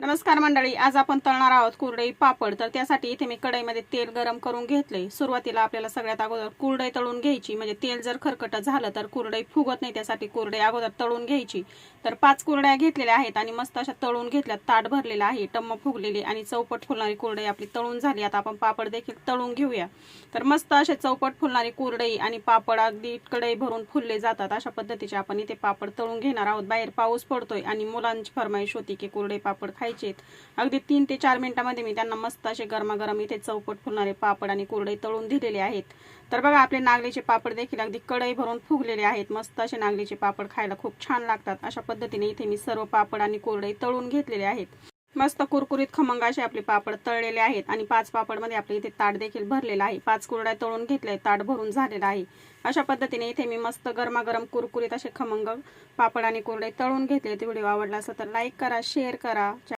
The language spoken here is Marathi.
नमस्कार मंडळी, आज आपण तळणार आहोत कुरडई पापड। तर त्यासाठी इथे मी कढईमध्ये तेल गरम करून घेतले। सुरुवातीला आपल्याला सगळ्यात अगोदर कुरडई तळून घ्यायची, म्हणजे तेल जर खरकट झालं तर कुरडई फुगत नाही, त्यासाठी कुरडई अगोदर तळून घ्यायची। तर 5 कुरड्या घेतलेल्या आहेत आणि मस्त अशा तळून घेतल्यात। ताट भरलेलं आहे, टम्म फुगलेली आणि चौपट फुलणारी कुरडई आपली तळून झाली। आता आपण पापड देखील तळून घेऊया। तर मस्त असे चौपट फुलणारी कुरडई आणि पापड अगदी कढई भरून फुलले जातात, अशा पद्धतीचे आपण इथे पापड तळून घेणार आहोत। बाहेर पाऊस पडतोय आणि मुलांची फरमाईश होती की कुरडई पापड खायचे। अगदी 3 ते 4 मिनिटांमध्ये मी त्यांना मस्त असे गरमागरम इथे चौपट फुलणारे पापड आणि कुरडई तळून दिलेले आहेत। तर बघा, आपले नागलीचे पापड देखील अगदी कढई भरून फुगलेले आहेत। मस्त असे नागलीचे पापड खायला खूप छान लागतात। अशा पद्धतीने इथे मी सर्व पापड आणि कुरडई तळून घेतलेले आहेत। मस्त कुरकुरीत खमंग असे आपले पापड तळलेले आहेत आणि 5 पापड मध्ये आपले इथे ताट देखील भरलेला आहे। 5 कुरड्या तळून घेतले, ताट भरून झालेला आहे। अशा पद्धतीने इथे मी मस्त गरमागरम कुरकुरीत असे खमंग पापड आणि कुरडई तळून घेतले। व्हिडिओ आवडला असेल तर लाईक करा, शेअर करा।